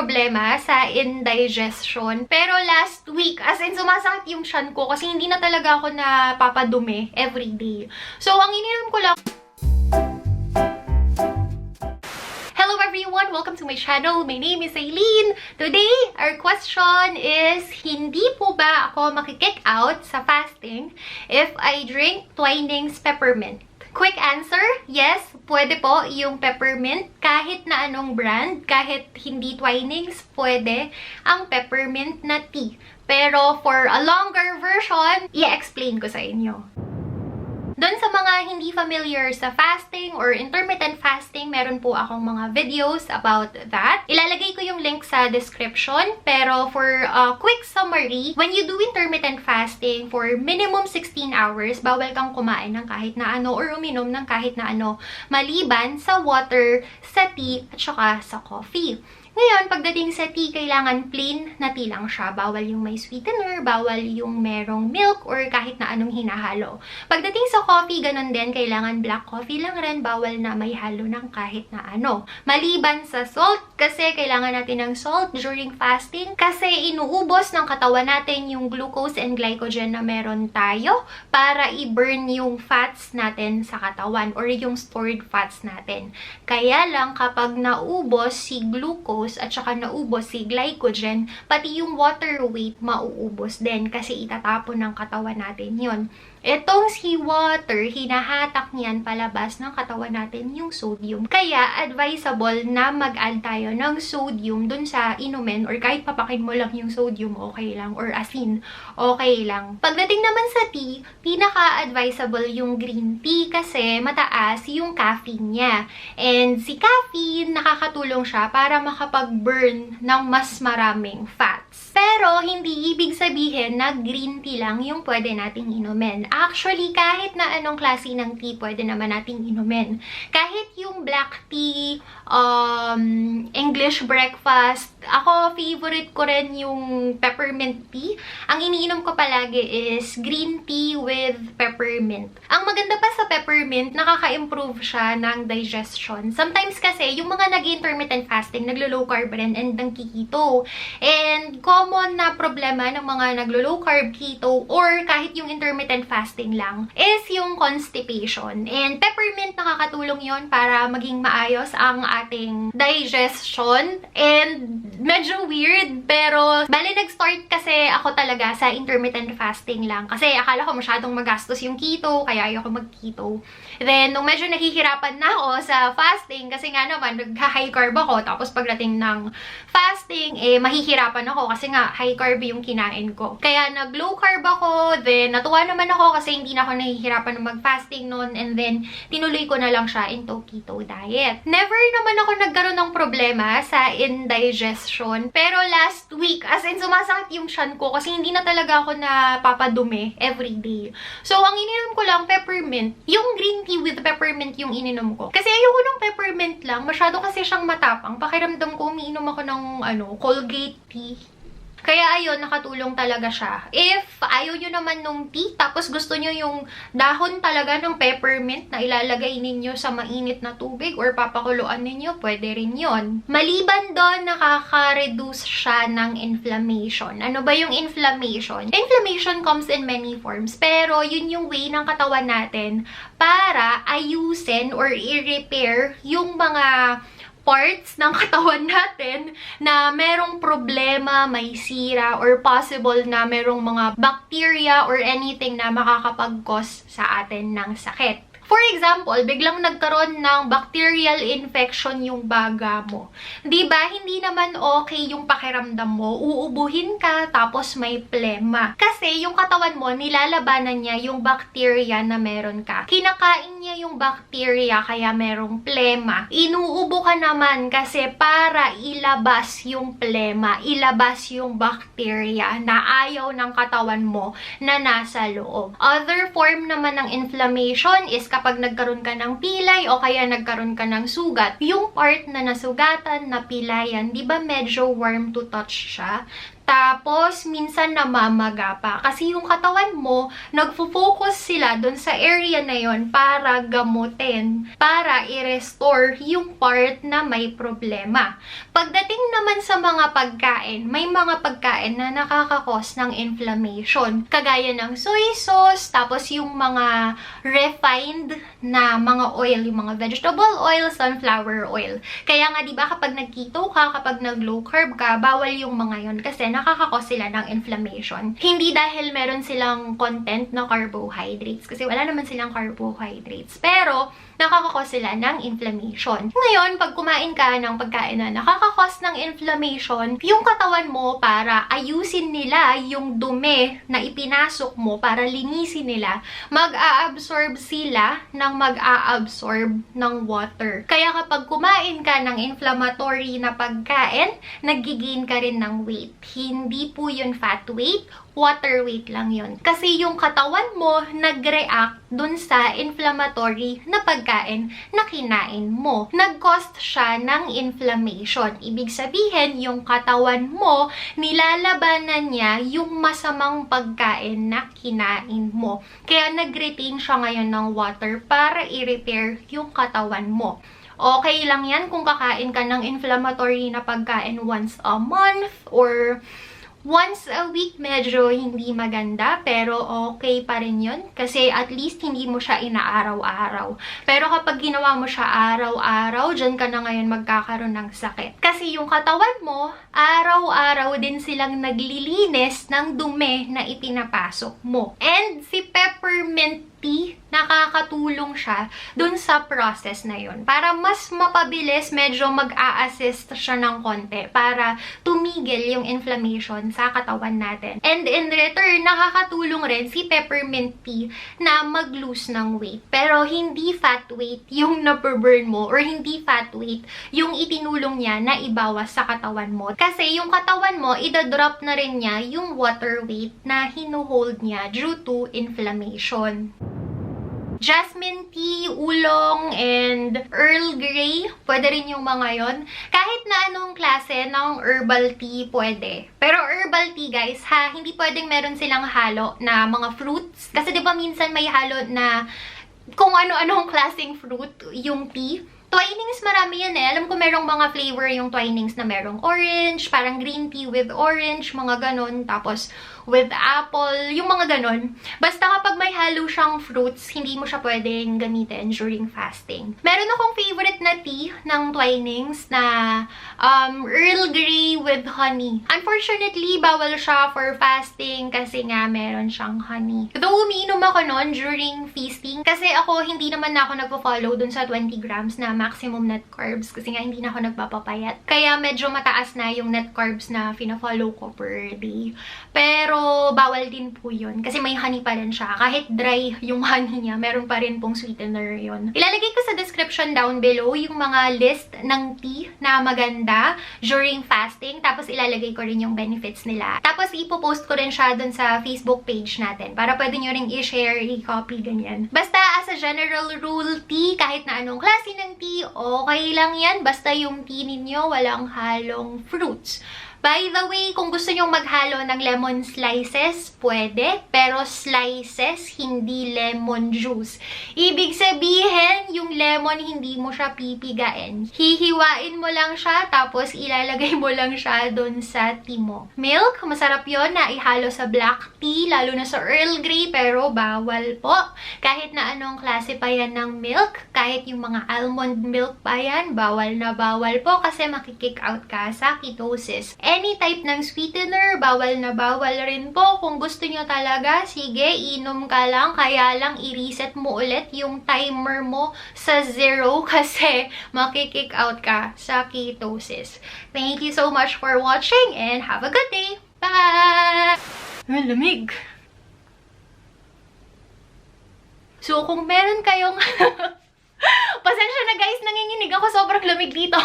problema sa indigestion. Pero last week, as in sumasakit yung tiyan ko kasi hindi na talaga ako napapadumi everyday. So, ang ininom ko lang... Hello everyone! Welcome to my channel. My name is Aileen. Today, our question is, hindi po ba ako makikick out sa fasting if I drink Twinings Peppermint? Quick answer, yes, pwede po yung peppermint. Kahit na anong brand, kahit hindi Twinings, pwede ang peppermint na tea. Pero for a longer version, i-explain ko sa inyo. Doon sa mga hindi familiar sa fasting or intermittent fasting, meron po akong mga videos about that. Ilalagay ko yung link sa description. Pero for a quick summary, when you do intermittent fasting for minimum 16 hours, bawal kang kumain ng kahit na ano or uminom ng kahit na ano, maliban sa water, sa tea, at saka sa coffee. Ngayon, pagdating sa tea, kailangan plain na tea lang siya. Bawal yung may sweetener, bawal yung merong milk or kahit na anong hinahalo. Pagdating sa coffee, ganun din. Kailangan black coffee lang rin. Bawal na may halo ng kahit na ano. Maliban sa salt, kasi kailangan natin ng salt during fasting. Kasi inuubos ng katawan natin yung glucose and glycogen na meron tayo para i-burn yung fats natin sa katawan or yung stored fats natin. Kaya lang kapag naubos si glucose at saka naubos si glycogen, pati yung water weight mauubos din kasi itatapon ng katawan natin yun. Itong si water, hinahatak niyan palabas ng katawan natin yung sodium. Kaya, advisable na mag-add tayo ng sodium dun sa inumin or kahit papakin mo lang yung sodium, okay lang. Or asin, okay lang. Pagdating naman sa tea, pinaka-advisable yung green tea kasi mataas yung caffeine niya. And si caffeine, nakakatulong siya para makapag-burn ng mas maraming fats. Pero, hindi ibig sabihin na green tea lang yung pwede nating inumin. Actually, kahit na anong klase ng tea, pwede naman nating inumin. Kahit yung black tea, English breakfast, ako, favorite ko rin yung peppermint tea. Ang iniinom ko palagi is green tea with peppermint. Ang maganda pa sa peppermint, nakaka-improve siya ng digestion. Sometimes kasi, yung mga nag-intermittent fasting, naglo-low carb rin and nag-keto. And common na problema ng mga naglo-low carb, keto, or kahit yung intermittent fasting lang, is yung constipation. And peppermint, nakakatulong yon para maging maayos ang ating digestion. And medyo weird, pero bali nag-start kasi ako talaga sa intermittent fasting lang. Kasi akala ko masyadong magastos yung keto, kaya ayoko mag-keto. Then, nung medyo nahihirapan na ako sa fasting, kasi nga naman, nag-high carb ako, tapos pagdating ng fasting, mahihirapan ako kasi nga, high carb yung kinain ko. Kaya nag-low carb ako, then natuwa naman ako kasi hindi na ako nahihirapan ng mag-fasting noon, and then tinuloy ko na lang siya into keto diet. Never naman ako nagkaroon ng problema sa indigestion, pero last week, as in sumasakit yung tiyan ko kasi hindi na talaga ako napapadumi everyday. So, ang ininom ko lang, peppermint. Yung green tea with peppermint yung ininom ko. Kasi ayoko ng peppermint lang, masyado kasi siyang matapang. Pakiramdam ko, umiinom ako ng Colgate tea. Kaya ayun, nakatulong talaga siya. If ayaw nyo naman nung tea, tapos gusto nyo yung dahon talaga ng peppermint na ilalagay ninyo sa mainit na tubig or papakuluan ninyo, pwede rin yon. Maliban doon, nakaka-reduce siya ng inflammation. Ano ba yung inflammation? Inflammation comes in many forms, pero yun yung way ng katawan natin para ayusin or i-repair yung mga parts ng katawan natin na merong problema, may sira, or possible na merong mga bacteria or anything na makakapag-cause sa atin ng sakit. For example, biglang nagkaroon ng bacterial infection yung baga mo. Diba, hindi naman okay yung pakiramdam mo. Uubuhin ka, tapos may plema. Kasi yung katawan mo, nilalabanan niya yung bacteria na meron ka. Kinakain niya yung bacteria, kaya merong plema. Inuubo ka naman kasi para ilabas yung plema, ilabas yung bacteria na ayaw ng katawan mo na nasa loob. Other form naman ng inflammation is kapag nagkaroon ka ng pilay o kaya nagkaroon ka ng sugat, yung part na nasugatan, na pilayan, di ba medyo warm to touch siya? Tapos, minsan namamaga pa. Kasi yung katawan mo, nagfo-focus sila dun sa area na yon para gamutin, para i-restore yung part na may problema. Pagdating naman sa mga pagkain, may mga pagkain na nakakakos ng inflammation. Kagaya ng soy sauce, tapos yung mga refined na mga oil, yung mga vegetable oil, sunflower oil. Kaya nga, di ba, kapag nag-keto ka, kapag nag-low carb ka, bawal yung mga yon kasi nakakakos sila ng inflammation. Hindi dahil meron silang content na carbohydrates, kasi wala naman silang carbohydrates. Pero, nakakakos sila ng inflammation. Ngayon, pag kumain ka ng pagkain na nakakakos ng inflammation, yung katawan mo para ayusin nila yung dumi na ipinasok mo, para linisin nila, mag-a-absorb sila ng mag-a-absorb ng water. Kaya kapag kumain ka ng inflammatory na pagkain, nag-gain ka rin ng weight. Hindi po yun fat weight, water weight lang yun. Kasi yung katawan mo nag-react dun sa inflammatory na pagkain na kinain mo. Nag-cause siya ng inflammation. Ibig sabihin, yung katawan mo, nilalabanan niya yung masamang pagkain na kinain mo. Kaya nag-retain siya ngayon ng water para i-repair yung katawan mo. Okay lang yan kung kakain ka ng inflammatory na pagkain once a month or once a week. Medyo hindi maganda, pero okay pa rin yun. Kasi at least hindi mo siya inaaraw-araw. Pero kapag ginawa mo siya araw-araw, dyan ka na ngayon magkakaroon ng sakit. Kasi yung katawan mo, araw-araw din silang naglilinis ng dumi na ipinapasok mo. And si Peppermint tea, nakakatulong siya dun sa process na yun. Para mas mapabilis, medyo mag-a-assist siya ng konti para tumigil yung inflammation sa katawan natin. And in return, nakakatulong rin si Peppermint tea na mag-lose ng weight. Pero hindi fat weight yung na-burn mo or hindi fat weight yung itinulong niya na ibawas sa katawan mo. Kasi yung katawan mo, idadrop na rin niya yung water weight na hinuhold niya due to inflammation. Jasmine tea, oolong, and Earl Grey. Pwede rin yung mga yon. Kahit na anong klase ng herbal tea, pwede. Pero herbal tea, guys, ha, hindi pwedeng meron silang halo na mga fruits. Kasi diba minsan may halo na kung ano-anong klaseng fruit yung tea. Twinings, marami yan eh. Alam ko merong mga flavor yung twinings na merong orange, parang green tea with orange, mga ganon. Tapos, with apple, yung mga ganon. Basta kapag may halo siyang fruits, hindi mo siya pwedeng gamitin during fasting. Meron akong favorite na tea ng twinings na Earl Grey with honey. Unfortunately, bawal siya for fasting kasi nga meron siyang honey. Though umiinom ako nun during feasting, kasi ako hindi naman na ako nagpo-follow dun sa 20 grams na maximum net carbs kasi nga hindi na ako nagpapapayat. Kaya medyo mataas na yung net carbs na fina-follow ko per day. Pero bawal din po yun kasi may honey pa rin siya. Kahit dry yung honey niya, meron pa rin pong sweetener yun. Ilalagay ko sa description down below yung mga list ng tea na maganda during fasting. Tapos ilalagay ko rin yung benefits nila. Tapos ipopost ko rin siya dun sa Facebook page natin para pwede nyo ring i-share, i-copy, ganyan. Basta as a general rule, tea, kahit na anong klase ng tea, okay lang yan. Basta yung tea ninyo walang halong fruits. By the way, kung gusto nyong maghalo ng lemon slices, pwede. Pero slices, hindi lemon juice. Ibig sabihin, yung lemon hindi mo siya pipigain. Hihiwain mo lang siya, tapos ilalagay mo lang siya doon sa tea mo. Milk, masarap yon na ihalo sa black tea, lalo na sa Earl Grey, pero bawal po. Kahit na anong klase pa yan ng milk, kahit yung mga almond milk pa yan, bawal na bawal po kasi makikick out ka sa ketosis. Any type ng sweetener, bawal na bawal rin po. Kung gusto nyo talaga, sige, inom ka lang. Kaya lang, i-reset mo ulit yung timer mo sa 0 kasi makikick out ka sa ketosis. Thank you so much for watching and have a good day! Bye! Lamig! So, kung meron kayong... Pasensya na guys, nanginginig ako. Sobrang lamig dito.